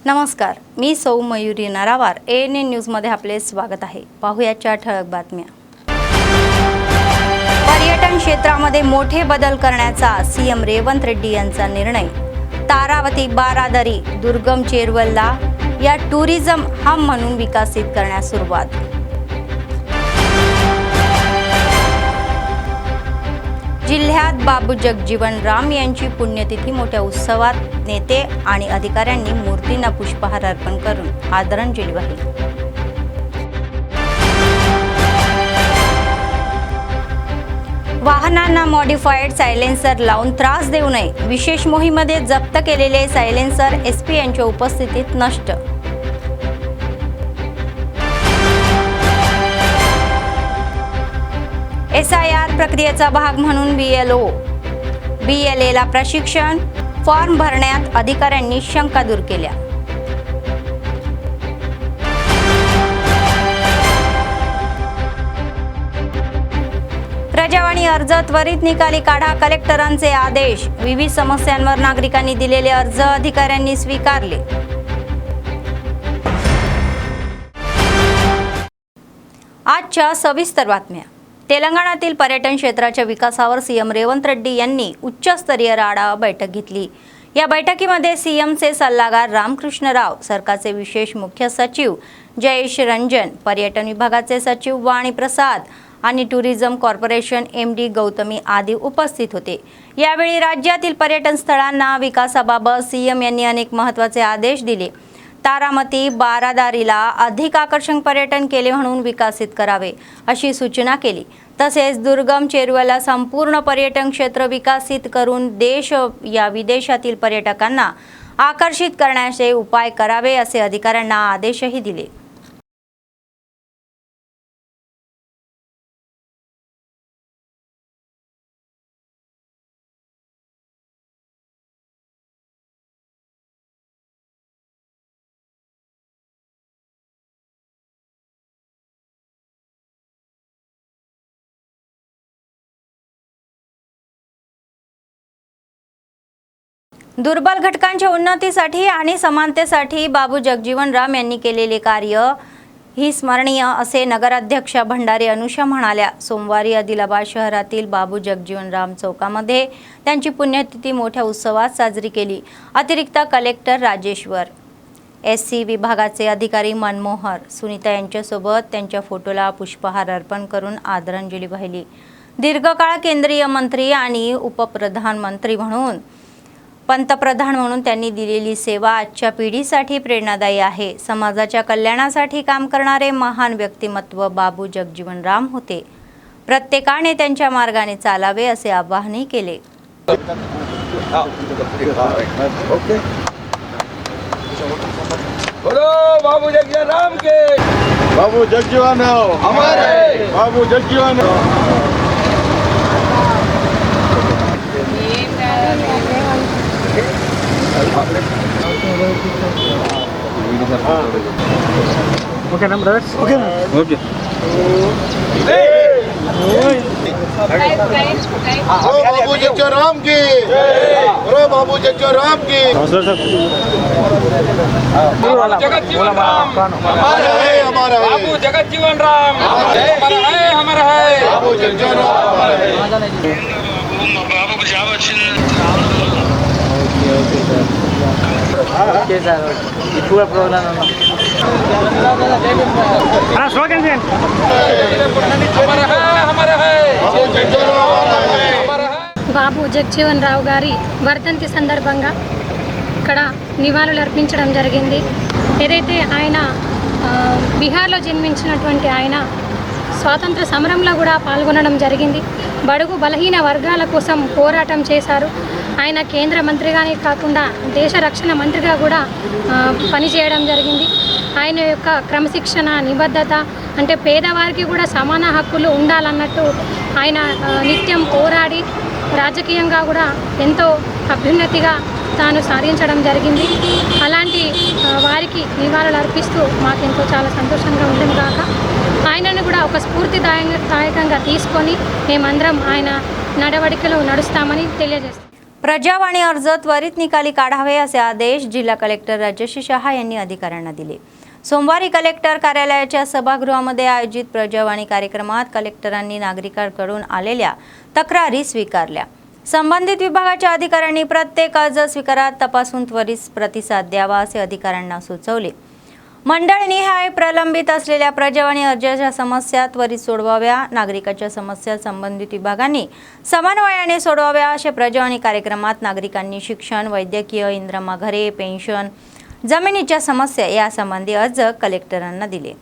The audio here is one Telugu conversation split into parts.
नमस्कार, मी सौ मयुरी नरावार। ANN न्यूजमध्ये आपले स्वागत आहे। पाहुयाच्या ठळक बातम्या। पर्यटन क्षेत्रामध्ये मोठे बदल करण्याचा सीएम रेवंत रेड्डी यांचा निर्णय। तारावती बारादरी दुर्गम चेरवलला या टुरिझम हब म्हणून विकसित करण्यास सुरुवात। जिल्ह्यात बाबू जगजीवन राम यांची पुण्यतिथी मोठ्या उत्सवात नेते आणि अधिकाऱ्यांनी मूर्तींना पुष्पहार अर्पण करून आदरांजली वाहिली। वाहनांना मॉडिफाईड सायलेन्सर लावून त्रास देऊ नये, विशेष मोहीमेमध्ये जप्त केलेले सायलेन्सर SP यांच्या उपस्थितीत नष्ट। SIR प्रक्रियेचा भाग म्हणून BLA ला प्रशिक्षण, फॉर्म भरण्यात अधिकाऱ्यांनी शंका दूर केल्या। प्रजावाणी अर्ज त्वरित निकाली काढा, कलेक्टरांचे आदेश। विविध समस्यांवर नागरिकांनी दिलेले अर्ज अधिकाऱ्यांनी स्वीकारले। आजच्या सविस्तर बातम्या। तेलंगणातील पर्यटन क्षेत्राच्या विकासावर सीएम रेवंत रेड्डी यांनी उच्चस्तरीय आढावा बैठक घेतली। या बैठकीमध्ये सीएमचे सल्लागार रामकृष्ण राव, सरकारचे विशेष मुख्य सचिव जयेश रंजन, पर्यटन विभागाचे सचिव वाणी प्रसाद आणि टुरिझम कॉर्पोरेशन MD गौतमी आदी उपस्थित होते। यावेळी राज्यातील पर्यटन स्थळांना विकासाबाबत सीएम यांनी अनेक महत्त्वाचे आदेश दिले। तारामती बारादारीला अधिक आकर्षक पर्यटन केले म्हणून विकसित करावे अशी सूचना केली। तसेच दुर्गम चेरवलला संपूर्ण पर्यटन क्षेत्र विकसित करून देश या विदेशातील पर्यटकांना आकर्षित करण्याचे उपाय करावे असे अधिकाऱ्यांना आदेशही दिले। दुर्बल घटकांच्या उन्नतीसाठी आणि समानतेसाठी बाबू जगजीवन राम यांनी केलेले कार्य ही स्मरणीय असे नगराध्यक्ष भंडारी अनुषा म्हणाल्या। सोमवारी आदिलाबाद शहरातील बाबू जगजीवन राम चौकामध्ये त्यांची पुण्यतिथी मोठ्या उत्सवात साजरी केली। अतिरिक्त कलेक्टर राजेश्वर, SC विभागाचे अधिकारी मनमोहर, सुनीता यांच्यासोबत त्यांच्या फोटोला पुष्पहार अर्पण करून आदरांजली वाहिली। दीर्घकाळ केंद्रीय मंत्री आणि उपप्रधानमंत्री म्हणून पंतप्रधान म्हणून त्यांनी दिलेली सेवा आजच्या पिढीसाठी प्रेरणादायी आहे। समाजाच्या कल्याणासाठी काम करणारे महान व्यक्तिमत्व बाबू जगजीवन राम होते। प्रत्येकाने त्यांच्या मार्गाने चालावे असे आवाहनही केले। बाबू जगजीवन राम के, बाबू जगजीवन हमारे, बाबू Jagjivan. Okay, numbers. Okay. Okay. बाबू जगजीवन राम की, बाबू जगजीवन राम की। जगजीवन राम हमारा है, हमारा है। बाबू जगजीवन राम हमारा है, हमारा है। बाबू जगजीवन राम हमारा है। Okay, sir. Itu program apa? Slogan sih. हमारा है, हमारा है। बाबू जगजीवन राम हमारा है। బాబు జగజీవన్ రావు గారి వర్ధంతి సందర్భంగా ఇక్కడ నివాళులు అర్పించడం జరిగింది। ఏదైతే ఆయన బీహార్లో జన్మించినటువంటి ఆయన స్వాతంత్ర సమరంలో కూడా పాల్గొనడం జరిగింది। బడుగు బలహీన వర్గాల కోసం పోరాటం చేశారు। ఆయన కేంద్ర మంత్రిగానే కాకుండా దేశ రక్షణ మంత్రిగా కూడా పనిచేయడం జరిగింది। ఆయన యొక్క క్రమశిక్షణ, నిబద్ధత, అంటే పేదవారికి కూడా సమాన హక్కులు ఉండాలన్నట్టు ఆయన నిత్యం పోరాడి రాజకీయంగా కూడా ఎంతో అభ్యున్నతిగా తాను సాధించడం జరిగింది। అలాంటి వారికి నివాళులు అర్పిస్తూ మాకెంతో చాలా సంతోషంగా ఉంటుంది కాక ఆయనను కూడా ఒక స్ఫూర్తిదాయకంగా తీసుకొని మేమందరం ఆయన నడవడికలో నడుస్తామని తెలియజేస్తాం। प्रजावाणी अर्ज त्वरित निकाली काढावे असे आदेश जिल्हा कलेक्टर राजश्री शहा यांनी अधिकाऱ्यांना दिले. सोमवारी कलेक्टर कार्यालयाच्या सभागृहामध्ये आयोजित प्रजावाणी कार्यक्रमात कलेक्टरांनी नागरिकांकडून आलेल्या तक्रारी स्वीकारल्या. संबंधित विभागाच्या अधिकाऱ्यांनी प्रत्येक अर्ज स्वीकारात तपासून त्वरित प्रतिसाद द्यावा असे अधिकाऱ्यांना सुचवले. मंडळनिहाय प्रलंबित असलेल्या प्रजावाणी अर्जाच्या समस्या त्वरित सोडवाव्या, नागरिकांच्या समस्या संबंधित विभागांनी समन्वयाने सोडवाव्या असे प्रजावाणी कार्यक्रमात नागरिकांनी शिक्षण, वैद्यकीय, इंदिरा घरे, पेन्शन, जमिनीच्या समस्या यासंबंधी अर्ज कलेक्टरांना दिले.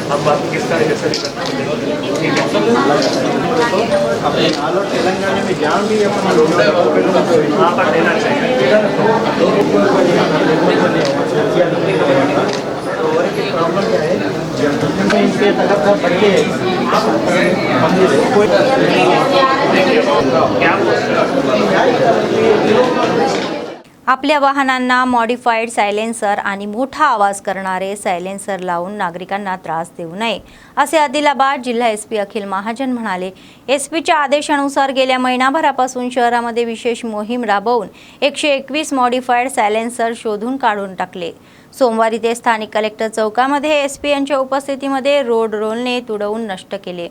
अब बात किस तरह से ठीक है. तेलंगाना में जहाँ भी अपना वहाँ पर देना चाहिए. प्रॉब्लम क्या है इनके तक बच्चे आपल्या वाहनांना मॉडिफाईड सायलेन्सर आणि मोठा आवाज करणारे सायलेन्सर लावून नागरिकांना त्रास देऊ नये असे आदिलाबाद जिल्हा एसपी अखिल महाजन म्हणाले. एसपीच्या आदेशानुसार गेल्या महिनाभरापासून शहरामध्ये विशेष मोहीम राबवून 121 मॉडिफाईड सायलेन्सर शोधून काढून टाकले. सोमवारी ते स्थानिक कलेक्टर चौकामध्ये एसपी यांच्या उपस्थितीमध्ये रोड रोलने तुडवून नष्ट केले.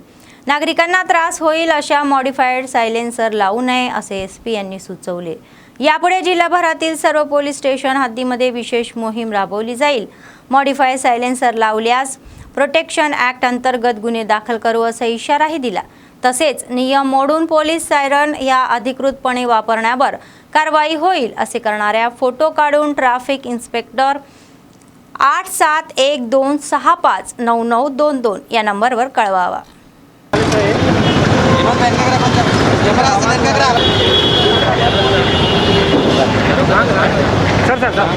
नागरिकांना त्रास होईल अशा मॉडिफाईड सायलेन्सर लावू नये असे एसपी यांनी सुचवले. यापुढे जिल्हाभरातील सर्व पोलीस स्टेशन हद्दीमध्ये विशेष मोहीम राबवली जाईल. मॉडिफाईड सायलेन्सर लावल्यास प्रोटेक्शन ॲक्ट अंतर्गत गुन्हे दाखल करू असा इशाराही दिला. तसेच नियम मोडून पोलीस सायरन या अधिकृतपणे वापरण्यावर कारवाई होईल. असे करणाऱ्या फोटो काढून ट्रॅफिक इन्स्पेक्टर 8712659922 या नंबरवर कळवावा. Sir sir sir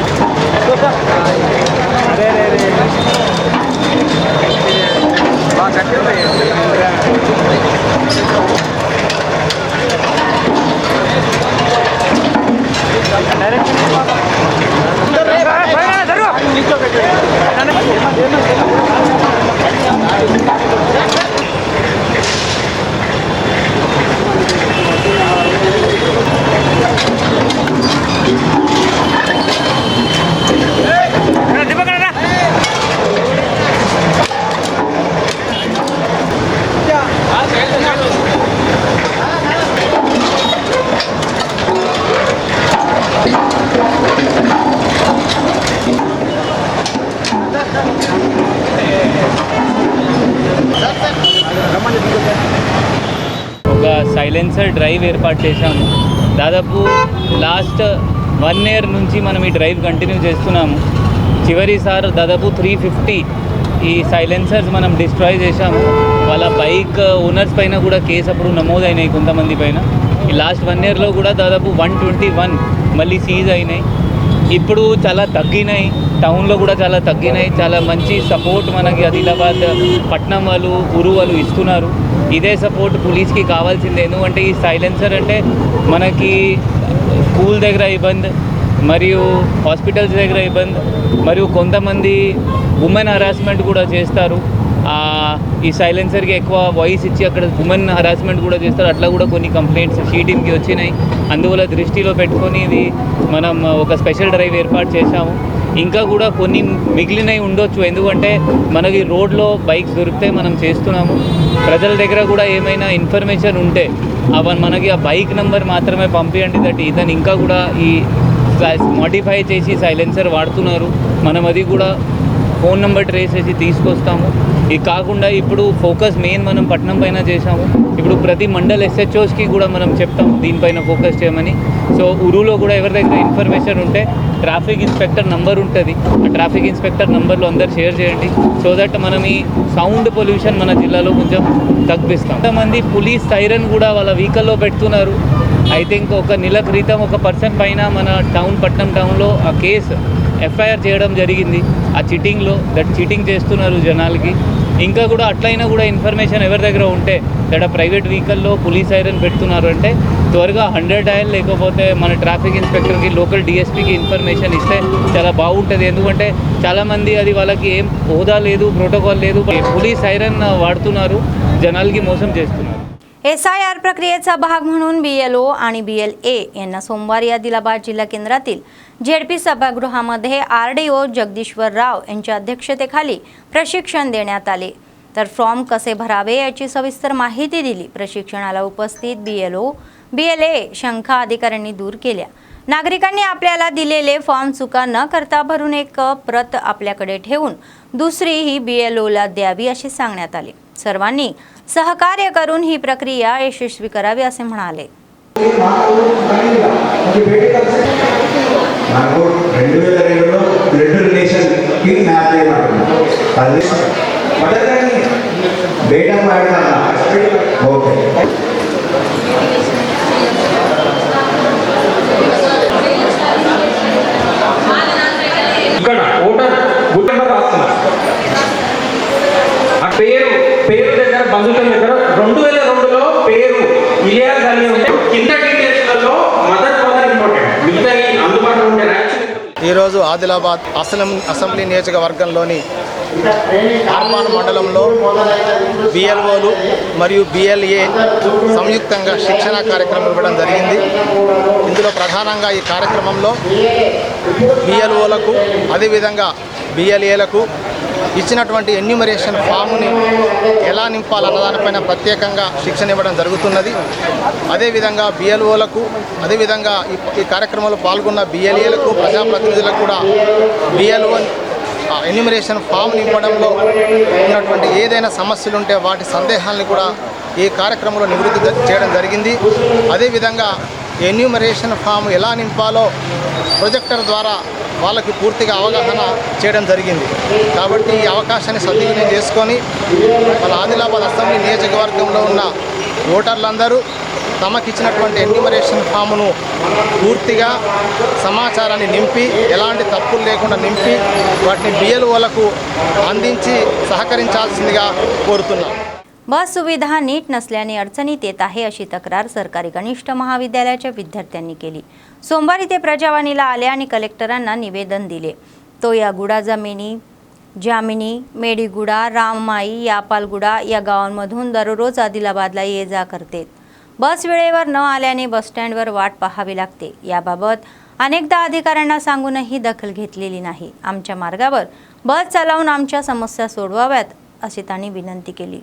silencer drive ఏర్పాటు చేశాము. దాదాపు లాస్ట్ 1 ఇయర్ నుంచి మనం ఈ డ్రైవ్ కంటిన్యూ చేస్తున్నాము. చివరిసారి దాదాపు 350 ఈ సైలెన్సర్స్ మనం డిస్ట్రాయ్ చేశాము. వాళ్ళ బైక్ ఓనర్స్ పైన కూడా కేసు అప్పుడు నమోదైనాయి కొంతమంది పైన. ఈ లాస్ట్ 1 ఇయర్లో కూడా దాదాపు 121 మళ్ళీ సీజ్ అయినాయి. ఇప్పుడు చాలా తగ్గినాయి, టౌన్లో కూడా చాలా తగ్గినాయి. చాలా మంచి సపోర్ట్ మనకి ఆదిలాబాద్ పట్నం వాళ్ళు, ఊరు వాళ్ళు ఇస్తున్నారు. ఇదే సపోర్ట్ పోలీస్కి కావాల్సిందే. ఎందుకంటే ఈ సైలెన్సర్ అంటే మనకి స్కూల్ దగ్గర ఇబ్బంది, మరియు హాస్పిటల్స్ దగ్గర ఇబ్బంది, మరియు కొంతమంది ఉమెన్ హరాస్మెంట్ కూడా చేస్తారు. ఈ సైలెన్సర్కి ఎక్కువ వాయిస్ ఇచ్చి అక్కడ ఉమెన్ హరాస్మెంట్ కూడా చేస్తారు. అట్లా కూడా కొన్ని కంప్లైంట్స్ షీ టీమ్కి వచ్చినాయి. అందువల్ల దృష్టిలో పెట్టుకొని ఇది మనం ఒక స్పెషల్ డ్రైవ్ ఏర్పాటు చేశాము. ఇంకా కూడా కొన్ని మిగిలినవి ఉండొచ్చు, ఎందుకంటే మనకి రోడ్లో బైక్స్ దొరికితే మనం చేస్తున్నాము. ప్రజల దగ్గర కూడా ఏమైనా ఇన్ఫర్మేషన్ ఉంటే మనకి ఆ బైక్ నెంబర్ మాత్రమే పంపించండి. దట్ ఇతను ఇంకా కూడా ఈ మోడిఫై చేసి సైలెన్సర్ వాడుతున్నారు, మనం అది కూడా ఫోన్ నెంబర్ ట్రేస్ చేసి తీసుకొస్తాము. ఇది కాకుండా ఇప్పుడు ఫోకస్ మెయిన్ మనం పట్టణం పైన చేసాము. ఇప్పుడు ప్రతి మండల్ ఎస్హెచ్ఓస్కి కూడా మనం చెప్తాం దీనిపైన ఫోకస్ చేయమని. సో ఊరులో కూడా ఎవరి దగ్గర ఇన్ఫర్మేషన్ ఉంటే ట్రాఫిక్ ఇన్స్పెక్టర్ నంబర్ ఉంటుంది, ఆ ట్రాఫిక్ ఇన్స్పెక్టర్ నంబర్లో అందరు షేర్ చేయండి. సో దట్ మనం ఈ సౌండ్ పొల్యూషన్ మన జిల్లాలో కొంచెం తగ్గిస్తాం. కొంతమంది పోలీస్ సైరన్ కూడా వాళ్ళ వెహికల్లో పెడుతున్నారు. ఐ థింక్ ఒక నెల క్రితం ఒక పర్సన్ పైన మన పట్నం టౌన్లో ఆ కేసు ఎఫ్ఐఆర్ చేయడం జరిగింది. ఆ చీటింగ్లో చీటింగ్ చేస్తున్నారు జనాలకి. ఇంకా కూడా అట్లయినా కూడా ఇన్ఫర్మేషన్ ఎవరి దగ్గర ఉంటే ఇక్కడ ప్రైవేట్ వెహికల్లో పోలీస్ ఐరన్ పెడుతున్నారు అంటే త్వరగా 100 డయల్ లేకపోతే మన ట్రాఫిక్ ఇన్స్పెక్టర్కి లోకల్ డిఎస్పీకి ఇన్ఫర్మేషన్ ఇస్తే చాలా బాగుంటుంది. ఎందుకంటే చాలామంది అది వాళ్ళకి ఏం హోదా లేదు, प्रोटोकॉल లేదు, पोलीस आयरन वाढతున్నారు, जनालकी मोसम చేస్తున్నారు. SIR प्रक्रियेचा भाग म्हणून BLO आणि BLA यांना सोमवारी आदिलाबाद जिल्हा केंद्रातील ZP सभागृहामध्ये RDO जगदीश्वर राव यांच्या अध्यक्षतेखाली प्रशिक्षण देण्यात आले. तर फॉर्म कसे भरावे याची सविस्तर माहिती दिली. प्रशिक्षणाला उपस्थित BLO BLA शंका अधिकाऱ्यांनी दूर केल्या. नागरिकांनी आपल्याला दिलेले फॉर्म चुका न करता भरून एक प्रत आपल्याकडे ठेवून दुसरी ही BLOला द्यावी असे सांगण्यात आले. सर्वांनी सहकार्य करून ही प्रक्रिया यशस्वी करावी असे म्हणाले. నాకు 2002లో బ్లడ్ రిలేషన్ కి మ్యాప్ చేయమంటున్నాను. అది మొదటని బేటా వాడతాను. ఓకే ఇక్కడ ఓటర్ బుక్ నెంబర్ రాస్తున్నా. ఆ పేరు దగ్గర బంధుత్వం దగ్గర 2002లో పేరు ఇలియాస్ అని ఉంటే కింద డీటెయిల్స్లలో మదర్ ఇంపార్టెంట్, మిగతా అందుబాటులో ఉండే ర్యాక్షన్. ఈరోజు ఆదిలాబాద్ అసెంబ్లీ నియోజకవర్గంలోని ఆర్మాన్ మండలంలో BLOలు మరియు BLA సంయుక్తంగా శిక్షణా కార్యక్రమం ఇవ్వడం జరిగింది. ఇందులో ప్రధానంగా ఈ కార్యక్రమంలో BLOలకు అదేవిధంగా BLAలకు ఇచ్చినటువంటి ఎన్యూమరేషన్ ఫామ్ని ఎలా నింపాలన్న దానిపైన ప్రత్యేకంగా శిక్షణ ఇవ్వడం జరుగుతున్నది. అదేవిధంగా BLOలకు అదేవిధంగా ఈ కార్యక్రమంలో పాల్గొన్న BLAలకు ప్రజాప్రతినిధులకు కూడా BLO ఎన్యూమరేషన్ ఫామ్ నింపడంలో ఉన్నటువంటి ఏదైనా సమస్యలు ఉంటే వాటి సందేహాలను కూడా ఈ కార్యక్రమంలో నివృత్తి చేయడం జరిగింది. అదేవిధంగా ఎన్యూమరేషన్ ఫామ్ ఎలా నింపాలో ప్రొజెక్టర్ ద్వారా వాళ్ళకి పూర్తిగా అవగాహన చేయడం జరిగింది. కాబట్టి ఈ అవకాశాన్ని సద్వినియోగం చేసుకొని మన ఆదిలాబాద్ అసెంబ్లీ నియోజకవర్గంలో ఉన్న ఓటర్లందరూ తమకిచ్చినటువంటి ఎన్యూమరేషన్ ఫామును పూర్తిగా సమాచారాన్ని నింపి ఎలాంటి తప్పులు లేకుండా నింపి వాటిని BLOలకు అందించి సహకరించాల్సిందిగా కోరుతున్నాం. बस सुविधा नीट नसल्याने अडचणीत येत आहे अशी तक्रार सरकारी कनिष्ठ महाविद्यालयाच्या विद्यार्थ्यांनी केली. सोमवारी ते प्रजावाणीला आले आणि कलेक्टरांना निवेदन दिले. तो या गुडा जामिनी, मेडीगुडा, राममाई, यापालगुडा या गावांमधून दररोज आदिलाबादला ये जा करते. बस वेळेवर न आल्याने बसस्टँडवर वाट पाहावी लागते. याबाबत अनेकदा अधिकाऱ्यांना सांगूनही दखल घेतलेली नाही. आमच्या मार्गावर बस चालवून आमच्या समस्या सोडवाव्यात अशी त्यांनी विनंती केली.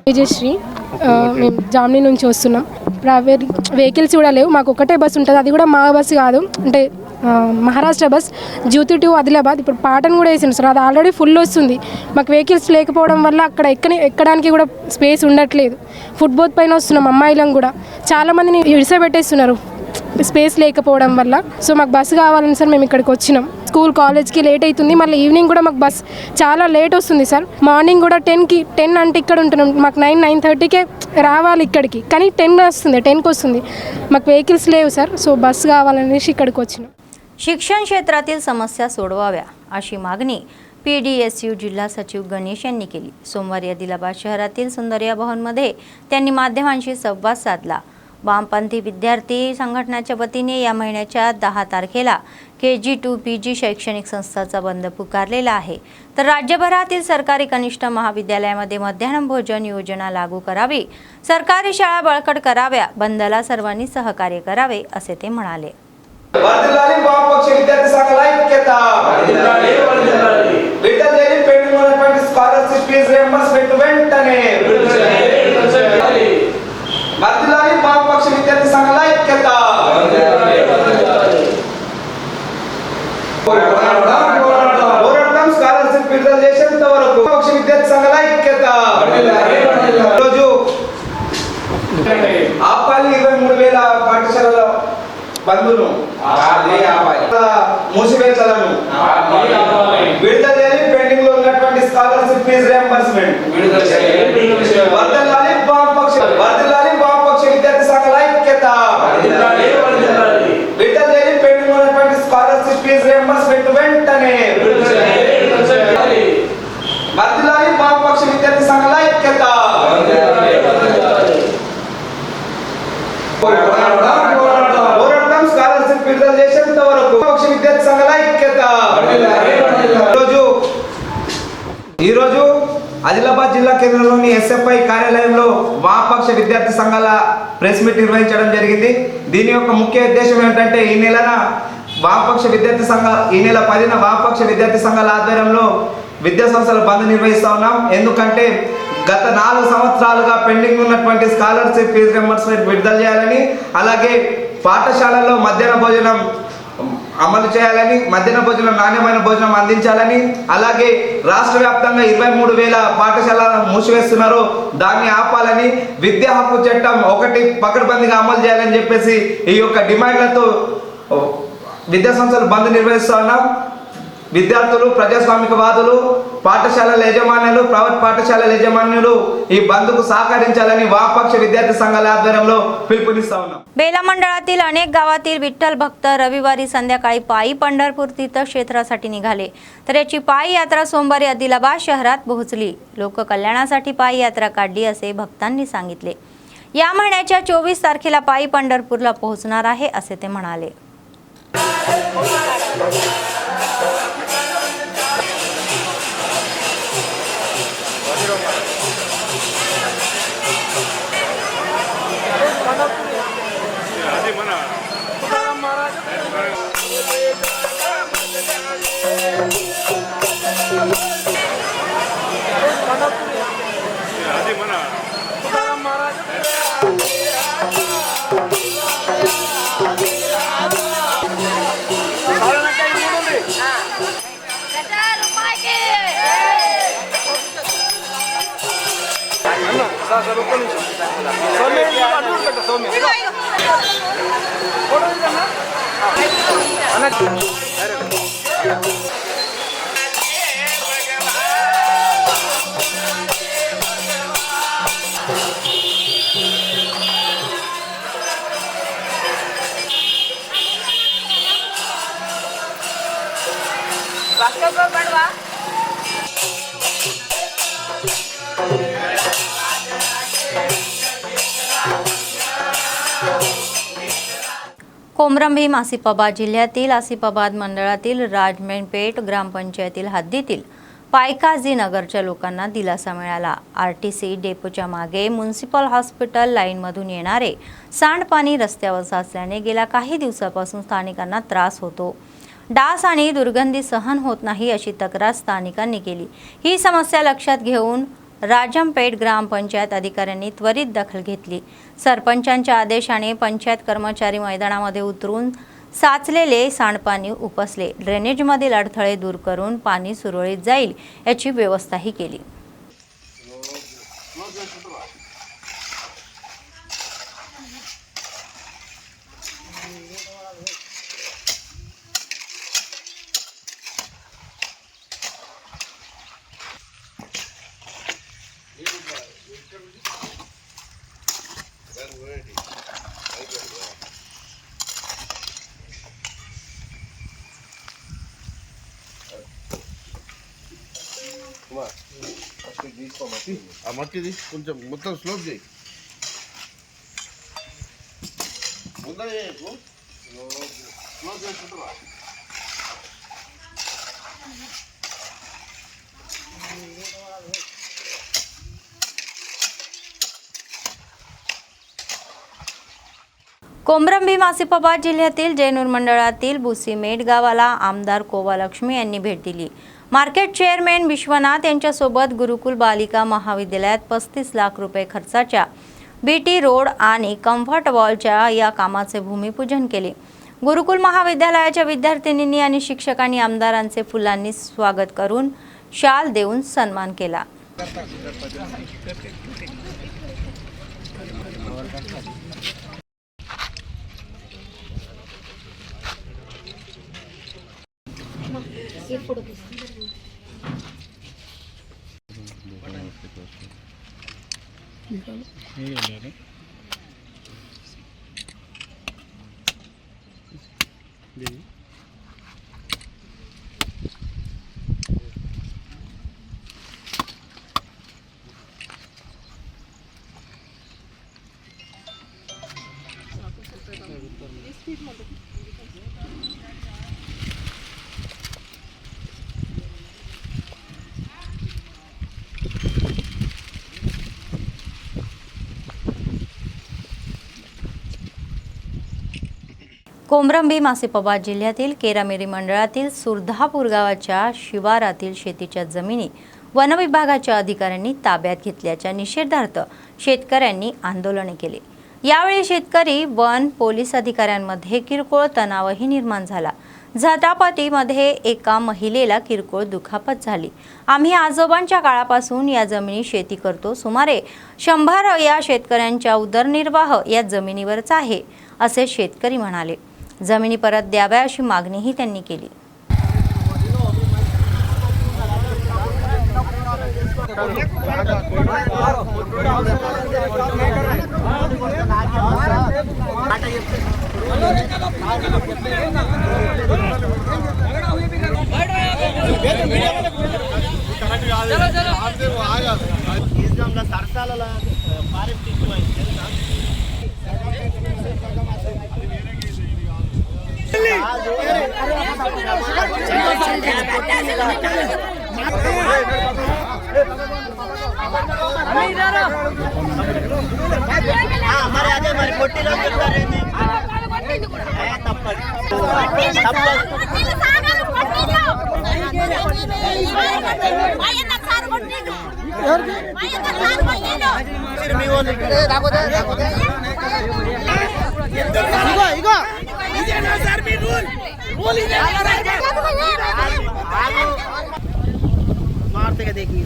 విజయశ్రీ, మేము జామ్నీ నుంచి వస్తున్నాం. ప్రైవేట్ వెహికల్స్ కూడా లేవు, మాకు ఒకటే బస్సు ఉంటుంది. అది కూడా మా బస్సు కాదు, అంటే మహారాష్ట్ర బస్ జ్యోతి టు ఆదిలాబాద్. ఇప్పుడు పాటను కూడా వేసింది సార్, అది ఆల్రెడీ ఫుల్ వస్తుంది. మాకు వెహికల్స్ లేకపోవడం వల్ల అక్కడ ఎక్కడానికి కూడా స్పేస్ ఉండట్లేదు. ఫుట్బోత్ పైన వస్తున్నాం, అమ్మాయిలను కూడా చాలామందిని ఇడిసబెట్టేస్తున్నారు స్పేస్ లేకపోవడం వల్ల. సో మాకు బస్సు కావాలని సార్ మేము ఇక్కడికి వచ్చినాం. స్కూల్ కాలేజ్కి లేట్ అవుతుంది, మళ్ళీ ఈవినింగ్ కూడా మాకు బస్ చాలా లేట్ వస్తుంది సార్. మార్నింగ్ కూడా 10 అంటే ఇక్కడ ఉంటున్నాం, మాకు 9:30కే రావాలి ఇక్కడికి, కానీ 10కి వస్తుంది. మాకు వెహికల్స్ లేవు సార్, సో బస్సు కావాలనేసి ఇక్కడికి వచ్చినాం. शिक्षण क्षेत्रातील समस्या सोडवाव्या अशी मागणी PDSU जिल्हा सचिव गणेश यांनी केली. सोमवारी आदिलाबाद शहरातील सुंदरिया भवनमध्ये त्यांनी माध्यमांशी संवाद साधला. वामपंथी विद्यार्थी संघटनेच्या वतीने या महिन्याच्या 10 तारखेला KG to PG शैक्षणिक संस्थांचा बंद पुकारलेला आहे. तर राज्यभरातील सरकारी कनिष्ठ महाविद्यालयामध्ये मध्याह्न भोजन योजना लागू करावी, सरकारी शाळा बळकट कराव्या, बंदला सर्वांनी सहकार्य करावे असे ते म्हणाले. वर्धिल्लाली वामपक्ष विद्यार्थी संघाला ऐक्यता. विद्यार्थ्यांनी पेंडिंग ఉన్నటువంటి స్కాలర్షిప్ ఫీజు రియంబర్స్మెంట్ వెంటనే. वर्धिल्लाली वामपक्ष विद्यार्थी संघाला ऐक्यता. పోరాడదాం స్కాలర్షిప్ విడుదల చేసేంత వరకు వామపక్ష విద్యార్థి సంఘాల ఐక్యత. ఈరోజు ఆపాలి 23,000 పాఠశాలల బంధును మూసివేతలను విడుదల చేయాలి. పెండింగ్ లో ఉన్నటువంటి స్కాలర్షిప్ ఫీజు రియంబర్స్మెంట్ వర్ధిల్లాలి. వామపక్ష విద్యార్థి సంఘాల ఐక్యత విడుదల చేయాలి. పెండింగ్ లో ఉన్నటువంటి స్కాలర్షిప్ ఫీజు రియంబర్స్మెంట్ వెంటనే వర్ధిల్లాలి. వామపక్ష విద్యార్థి సంఘాల ఐక్యత పోరాడతాం. స్కాలర్షిప్ విడుదల చేసేంత వరకు పక్ష విద్యార్థి సంఘాల ఐక్యత. ఈరోజు ఆదిలాబాద్ జిల్లా కేంద్రంలోని ఎస్ఎఫ్ఐ కార్యాలయంలో వామపక్ష విద్యార్థి సంఘాల ప్రెస్ మీట్ నిర్వహించడం జరిగింది. దీని యొక్క ముఖ్య ఉద్దేశం ఏంటంటే ఈ నెల 10న వామపక్ష విద్యార్థి సంఘాల ఆధ్వర్యంలో విద్యా సంస్థల బంద్ నిర్వహిస్తా ఉన్నాం. ఎందుకంటే గత 4 సంవత్సరాలుగా పెండింగ్ ఉన్నటువంటి స్కాలర్షిప్ ఫీజు రియంబర్స్మెంట్ విడుదల చేయాలని, అలాగే పాఠశాలల్లో మధ్యాహ్న భోజనం అమలు చేయాలని, మధ్యాహ్న భోజనం నాణ్యమైన భోజనం అందించాలని, అలాగే రాష్ట్ర వ్యాప్తంగా 23,000 పాఠశాలను మూసివేస్తున్నారు, దాన్ని ఆపాలని, విద్యా హక్కు చట్టం 1 పకడ్బందీగా అమలు చేయాలని చెప్పేసి ఈ యొక్క డిమాండ్లతో విద్యా సంస్థలు బంద్ నిర్వహిస్తూ ఉన్నాం. విద్యార్థులు, ప్రజాస్వామికవాదులు, పాఠశాలల యజమానులు, ప్రైవేట్ పాఠశాలల యజమానులు ఈ బంద్కు सहकारिंచాలని वामपक्ष विद्यार्थी संघाला आध्वर्यांలో पिलुपुनिस्ता ఉన్నాం. बेला मंडळातील अनेक गावातील विठ्ठल भक्त रविवारी संध्याकाळी पायी पंढरपूर तीर्थक्षेत्रासाठी निघाले, तर याची पायी यात्रा सोमवारी आदिलाबाद शहरात पोहोचली. लोककल्याणासाठी पायी यात्रा काढली असे भक्तांनी सांगितले. या महिन्याच्या 24 तारखेला पायी पंढरपूरला पोहोचणार आहे असे ते म्हणाले. कोमरंभीम आसिफाबाद जिल्ह्यातील आसिफाबाद मंडळातील राजमेणपेठ ग्रामपंचायतील हद्दीतील पायकाजी नगरच्या लोकांना दिलासा मिळाला. आरटीसी डेपोच्या मागे म्युनिसिपल हॉस्पिटल लाईनमधून येणारे सांडपाणी रस्त्यावर साचल्याने गेल्या काही दिवसापासून स्थानिकांना त्रास होतो. डास आणि दुर्गंधी सहन होत नाही अशी तक्रार स्थानिकांनी केली. ही समस्या लक्षात घेऊन राजमपेठ ग्रामपंचायत अधिकाऱ्यांनी त्वरित दखल घेतली. सरपंचांच्या आदेशाने पंचायत कर्मचारी मैदानामध्ये उतरून साचलेले सांडपाणी उपसले. ड्रेनेजमधील अडथळे दूर करून पाणी सुरळीत जाईल याची व्यवस्थाही केली. మట్టి తీసి కొంచెం మొత్తం స్లోప్ చేయి. ముందర స్లోప్ చేసుకుంటావా? कोमरंभीम आसिफाबाद जिल्ह्यातील जैनूर मंडळातील बुसीमेठ गावाला आमदार कोवालक्ष्मी यांनी भेट दिली. मार्केट चेअरमॅन विश्वनाथ यांच्यासोबत गुरुकुल बालिका महाविद्यालयात 35 लाख रुपये खर्चाच्या बीटी रोड आणि कम्फर्ट वॉलच्या या कामाचे भूमिपूजन केले. गुरुकुल महाविद्यालयाच्या विद्यार्थिनींनी आणि शिक्षकांनी आमदारांचे फुलांनी स्वागत करून शाल देऊन सन्मान केला. कोमरंबी मासिपबाद जिल्ह्यातील केरामेरी मंडळातील सुरधापूर गावाच्या शिवारातील शेतीच्या जमिनी वनविभागाच्या अधिकाऱ्यांनी ताब्यात घेतल्याच्या निषेधार्थ शेतकऱ्यांनी आंदोलने केली। यावेळी शेतकरी वन पोलीस अधिकाऱ्यांमध्ये किरकोळ तणावही निर्माण झाला। झटापटीमध्ये एका महिलेला किरकोळ दुखापत झाली। आम्ही आजोबांच्या काळापासून या जमिनी शेती करतो, सुमारे 100 या शेतकऱ्यांचा उदरनिर्वाह या जमिनीवरच आहे असे शेतकरी म्हणाले। जमिनी परत द्याव्या अशी मागणीही त्यांनी केली। हमारे आगे हमारी मोटी लोग कर रहे हैं मारते के देखिए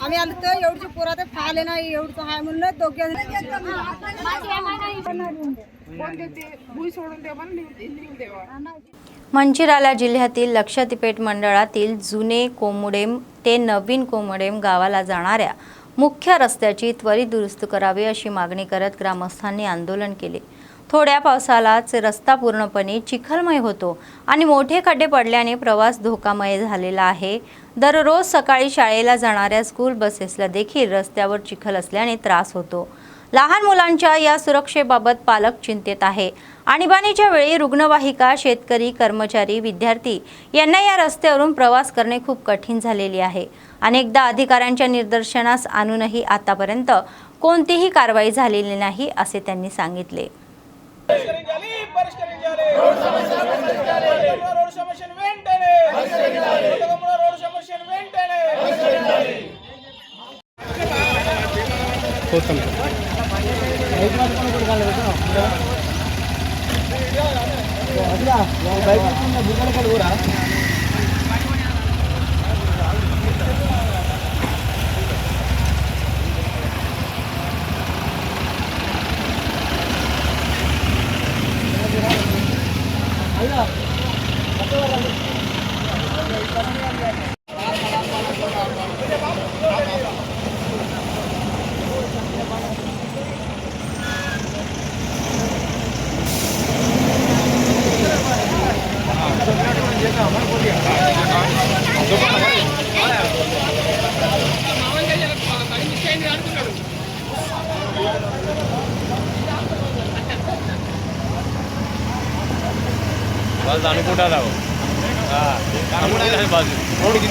आम्ही आलो तर एवढी पोरा तर खायला नाही एवढं आहे म्हणलं दोघे मंचिराला जिल्ह्यातील लक्षातीपेठ मंडळातील जुने कोमुडेम ते नवीन कोमुडेम गावाला जाणाऱ्या मुख्य रस्त्याची त्वरित दुरुस्त करावी अशी मागणी करत ग्रामस्थांनी आंदोलन केले। थोड्या पावसालाच रस्ता पूर्णपणे चिखलमय होतो आणि मोठे खड्डे पडल्याने प्रवास धोकामय झालेला आहे। दररोज सकाळी शाळेला जाणाऱ्या स्कूल बसेसला देखील रस्त्यावर चिखल असल्याने त्रास होतो। लहान मुलांच्या या सुरक्षेबाबत पालक चिंतेत आहे। आणीबाणीच्या वेळी रुग्णवाहिका, शेतकरी, कर्मचारी, विद्यार्थी यांना या रस्त्यावरून प्रवास करणे खूप कठीण झालेले आहे। अनेकदा अधिकाऱ्यांच्या निदर्शनास आणूनही आतापर्यंत कोणतीही कारवाई झालेली नाही असे त्यांनी सांगितले। बस अनुकुटा राव बाजू बस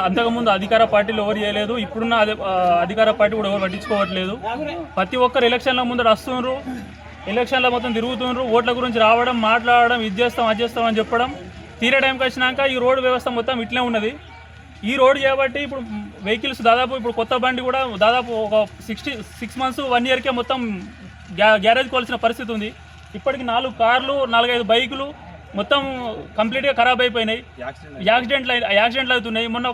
అంతకుముందు అధికార పార్టీలు ఎవరు చేయలేదు, ఇప్పుడున్న అధికార పార్టీ కూడా ఎవరు పట్టించుకోవట్లేదు. ప్రతి ఒక్కరు ఎలక్షన్ల ముందర వస్తున్నారు, ఎలక్షన్ల మొత్తం తిరుగుతున్నారు, ఓట్ల గురించి రావడం, మాట్లాడడం, ఇది చేస్తాం అది చేస్తాం అని చెప్పడం. తీరే టైంకి వచ్చినాక ఈ రోడ్డు వ్యవస్థ మొత్తం ఇట్లే ఉన్నది. ఈ రోడ్డు చేయబట్టి ఇప్పుడు వెహికల్స్ దాదాపు ఇప్పుడు కొత్త బండి కూడా దాదాపు ఒక 6 months 1 yearకే మొత్తం గ్యారేజ్ కోల్సిన పరిస్థితి ఉంది. ఇప్పటికి 4 కార్లు 4-5 బైకులు మొత్తం కంప్లీట్గా ఖరాబ్ అయిపోయినాయి. యాక్సిడెంట్లు అవుతున్నాయి. మొన్న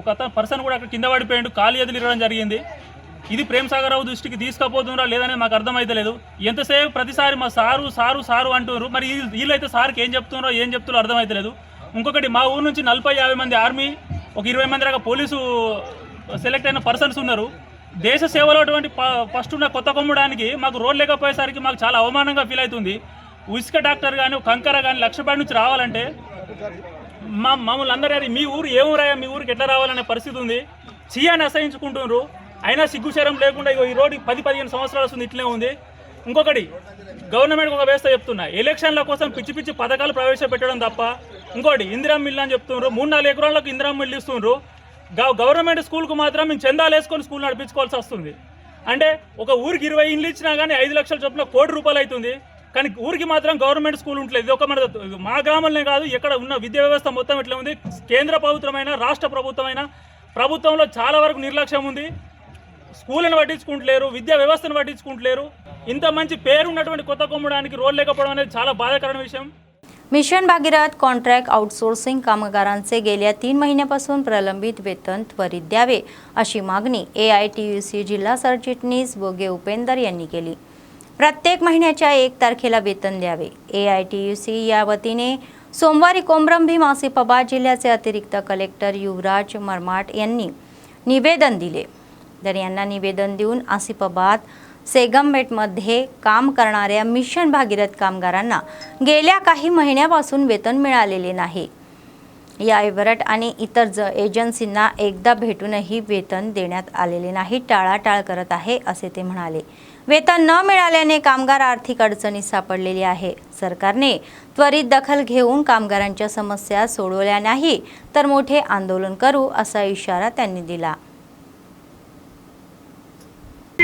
ఒక పర్సన్ కూడా అక్కడ కింద పడిపోయాడు, కాలు ఎదులు ఇరవడం జరిగింది. ఇది ప్రేమ్ సాగర్ రావు దృష్టికి తీసుకుపోతున్నారా లేదనేది మాకు అర్థమైతలేదు. ఎంతసేపు ప్రతిసారి మా సారు అంటున్నారు, మరి వీళ్ళైతే సార్కి ఏం చెప్తున్నారో అర్థమైతలేదు. ఇంకొకటి, మా ఊరు నుంచి 40-50 మంది ఆర్మీ, ఒక 20 మంది దాకా పోలీసు సెలెక్ట్ అయిన పర్సన్స్ ఉన్నారు. దేశ సేవలో అటువంటి ఫస్ట్ ఉన్న కొత్త కొమ్మడానికి మాకు రోడ్ లేకపోయేసరికి మాకు చాలా అవమానంగా ఫీల్ అవుతుంది. ఉసుక డాక్టర్ కానీ కంకర కానీ లక్షపాటి నుంచి రావాలంటే మమ్మల్ని అందరూ అది మీ ఊరు ఏ ఊరయ్యా, మీ ఊరికి ఎట్లా రావాలనే పరిస్థితి ఉంది. చీయాన్ని అసహించుకుంటున్నారు. అయినా సిగ్గుశరం లేకుండా ఈ రోడ్డు 10-15 సంవత్సరాలు వస్తుంది, ఇట్లే ఉంది. ఇంకొకటి, గవర్నమెంట్కి ఒక వ్యవస్థ చెప్తున్నా, ఎలక్షన్ల కోసం పిచ్చి పథకాలు ప్రవేశపెట్టడం తప్ప. ఇంకోటి, ఇందిరా మిల్లు అని చెప్తున్నారు, 3-4 ఎకరాలకు ఇందిరా మిల్లు ఇస్తున్నారు. గవర్నమెంట్ స్కూల్కు మాత్రం మేము చందాలు వేసుకొని స్కూల్ నడిపించుకోవాల్సి వస్తుంది. అంటే ఒక ఊరికి 20 ఇండ్లు ఇచ్చినా కానీ 5 లక్షల చొప్పున ₹1 కోటి అవుతుంది. కానీ ఊరికి మాత్రం గవర్నమెంట్ స్కూల్ ఉంటుంది. ఇది ఒక మా గ్రామంలో కాదు, ఎక్కడ ఉన్న విద్యా వ్యవస్థ మొత్తం ఇట్లా ఉంది. కేంద్ర ప్రభుత్వమైన రాష్ట్ర ప్రభుత్వంలో చాలా వరకు నిర్లక్ష్యం ఉంది. స్కూళ్ళను పట్టించుకుంటలేరు, విద్యా వ్యవస్థను పట్టించుకుంటలేరు. ఇంత మంచి పేరున్నటువంటి కొత్త కొమ్మడానికి రోడ్ లేకపోవడం అనేది చాలా बाधाकरण विषय. मिशन भागीरथ कॉन्ट्रॅक्ट आउटसोर्सिंग कामगारांचे गेल्या 3 महिन्यापासून प्रलंबित वेतन त्वरित द्यावे अशी मागणी AITUC जिल्हा सरचिटणीस बोगे उपेंदर यांनी केली. प्रत्येक महिन्याच्या 1 तारखेला वेतन द्यावे. AITUC या वतीने सोमवारी कोमरम भीम आसिफाबाद जिल्ह्याचे अतिरिक्त कलेक्टर युवराज मरमाट यांनी निवेदन दिले. तर यांना निवेदन देऊन आसिफाबाद सेगममेटमध्ये काम करणाऱ्या मिशन भागीरथ कामगारांना गेल्या काही महिन्यापासून वेतन मिळालेले नाही. या एव्हरेट आणि इतर एजन्सींना एकदा भेटूनही वेतन देण्यात आलेले नाही, टाळाटाळ करत आहे असे ते म्हणाले. वेतन न मिळाल्याने कामगार आर्थिक अडचणीत सापडलेले आहे. सरकारने त्वरित दखल घेऊन कामगारांच्या समस्या सोडवल्या नाही तर मोठे आंदोलन करू असा इशारा त्यांनी दिला.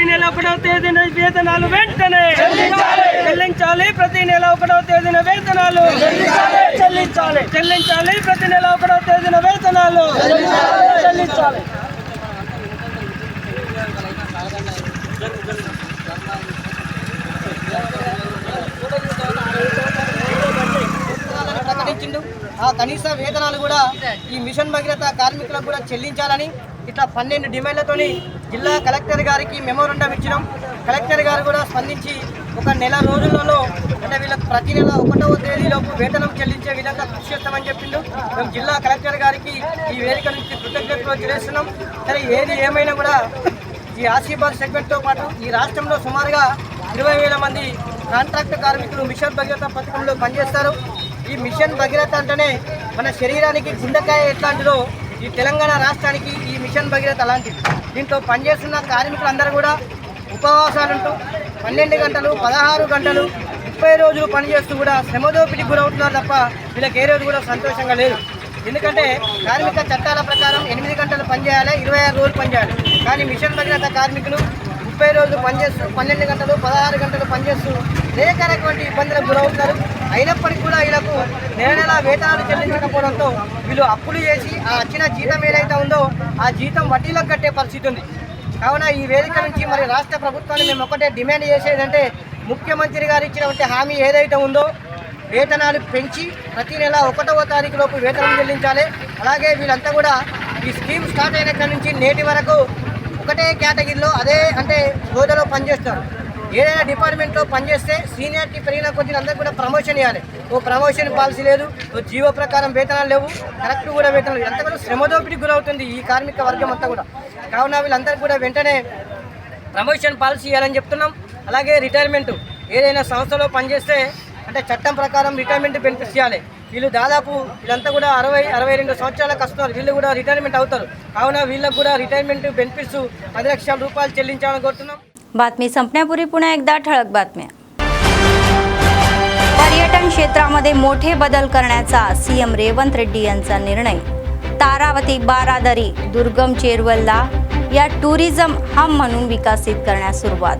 నెల 1వ తేదీన వేతనాలు వెంటనే చెల్లించాలి. ప్రతి నెల 1వ తేదీన వేతనాలు చెల్లించాలి. ప్రతి నెల 1వ తేదీన వేతనాలు చెల్లించాలి. ప్రకటించిండు. ఆ కనీస వేతనాలు కూడా ఈ మిషన్ భగీరథ కార్మికులకు కూడా చెల్లించాలని ఇట్లా 12 డిమాండ్లతోని జిల్లా కలెక్టర్ గారికి మెమోరండం ఇచ్చినాం. కలెక్టర్ గారు కూడా స్పందించి ఒక నెల రోజులలో అంటే వీళ్ళకి ప్రతి నెల 1వ తేదీలోపు వేతనం చెల్లించే విధంగా కృషి చేస్తామని చెప్పిండు. మేము జిల్లా కలెక్టర్ గారికి ఈ వేదిక నుంచి కృతజ్ఞతలు తెలియజేస్తున్నాం. సరే, ఏది ఏమైనా కూడా ఈ ఆసిఫాబాద్ సెగ్మెంట్తో పాటు ఈ రాష్ట్రంలో సుమారుగా 20,000 మంది కాంట్రాక్ట్ కార్మికులు మిషన్ భగీరథ పథకంలో పనిచేస్తారు. ఈ మిషన్ భగీరథ అంటేనే మన శరీరానికి గుండెకాయ ఎట్లాంటిదో ఈ తెలంగాణ రాష్ట్రానికి ఈ మిషన్ భగీరథ అలాంటిది. దీంట్లో పనిచేస్తున్న కార్మికులందరూ కూడా ఉపవాసాలుంటూ 12 గంటలు 16 గంటలు 30 రోజులు పనిచేస్తూ కూడా శ్రమదోపిడికి గురవుతున్నారు తప్ప వీళ్ళకి ఏ రోజు కూడా సంతోషంగా లేదు. ఎందుకంటే కార్మిక చట్టాల ప్రకారం 8 గంటలు పనిచేయాలి, 26 రోజులు పనిచేయాలి. కానీ మిషన్ భగీరథ కార్మికులు 30 రోజులు పనిచేస్తూ 12 గంటలు 16 గంటలు పనిచేస్తూ అనేక రకమైన ఇబ్బందులకు గురవుతున్నారు. అయినప్పటికీ కూడా వీళ్ళకు నెల వేతనాలు చెల్లించకపోవడంతో వీళ్ళు అప్పులు చేసి ఆ వచ్చిన జీతం ఏదైతే ఉందో ఆ జీతం వడ్డీలకు కట్టే పరిస్థితి ఉంది. కావున ఈ వేదిక నుంచి మరి రాష్ట్ర ప్రభుత్వాన్ని మేము ఒకటే డిమాండ్ చేసేదంటే, ముఖ్యమంత్రి గారు ఇచ్చినటువంటి హామీ ఏదైతే ఉందో వేతనాలు పెంచి ప్రతి నెల 1వ తారీఖులోపు వేతనం చెల్లించాలి. అలాగే వీళ్ళంతా కూడా ఈ స్కీమ్ స్టార్ట్ అయినక్కడి నుంచి నేటి వరకు ఒకటే కేటగిరీలో అదే అంటే హోదాలో పనిచేస్తారు. ఏదైనా డిపార్ట్మెంట్లో పనిచేస్తే సీనియారిటీ పెరిగిన కొద్దిగా అందరికీ కూడా ప్రమోషన్ ఇవ్వాలి. ఓ ప్రమోషన్ పాలసీ లేదు, ఓ జీవో ప్రకారం వేతనాలు లేవు, కరెక్ట్ కూడా వేతనాలు లేవు. అంతా కూడా శ్రమదోపిడికి గురవుతుంది ఈ కార్మిక వర్గం అంతా కూడా. కావున వీళ్ళందరికీ కూడా వెంటనే ప్రమోషన్ పాలసీ ఇవ్వాలని చెప్తున్నాం. అలాగే రిటైర్మెంట్ ఏదైనా సంస్థలో పనిచేస్తే అంటే చట్టం ప్రకారం రిటైర్మెంట్ బెనిఫిట్స్ ఇవ్వాలి. వీళ్ళు దాదాపు వీళ్ళంతా కూడా 60-62 సంవత్సరాలకు వస్తున్నారు. వీళ్ళు కూడా రిటైర్మెంట్ అవుతారు. कावना వీళ్ళకు కూడా రిటైర్మెంట్ బెనిఫిట్స్ 10 లక్షల రూపాయలు చెల్లించాలని కోరుతున్నాం. बातमी संपण्यापूर्वी पुन्हा एकदा ठळक बातम्या. पर्यटन क्षेत्रामध्ये मोठे बदल करण्याचा सीएम रेवंत रेड्डी यांचा निर्णय. तारावती बारादरी दुर्गम चेरवलला या टुरिझम हब म्हणून विकसित करण्यास सुरुवात.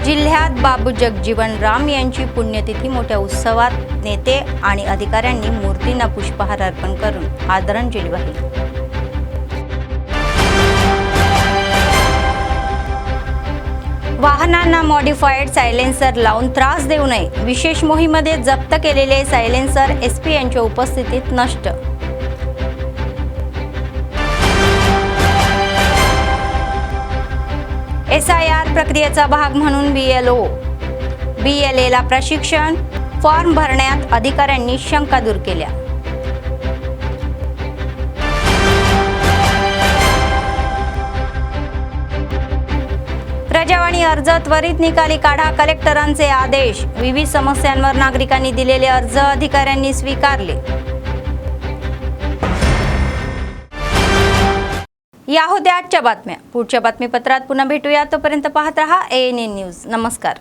जिल्ह्यात बाबू जगजीवन राम यांची पुण्यतिथी मोठ्या उत्सवात नेते आणि अधिकाऱ्यांनी मूर्तींना पुष्पहार अर्पण करून आदरांजली वाहिली. वाहनांना मॉडिफाईड सायलेन्सर लावून त्रास देऊ नये. विशेष मोहीमेमध्ये जप्त केलेले सायलेन्सर एसपी यांच्या उपस्थितीत नष्ट. SIR प्रक्रियेचा भाग म्हणून BLAला प्रशिक्षण. फॉर्म भरण्यात अधिकाऱ्यांनी शंका दूर केल्या. प्रजावाणी अर्ज त्वरित निकाली काढा. कलेक्टरांचे आदेश. विविध समस्यांवर नागरिकांनी दिलेले अर्ज अधिकाऱ्यांनी स्वीकारले. या होत्या आजच्या बातम्या. पुढच्या बातमीपत्रात पुन्हा भेटूया. तोपर्यंत पाहत रहा ANN न्यूज. नमस्कार.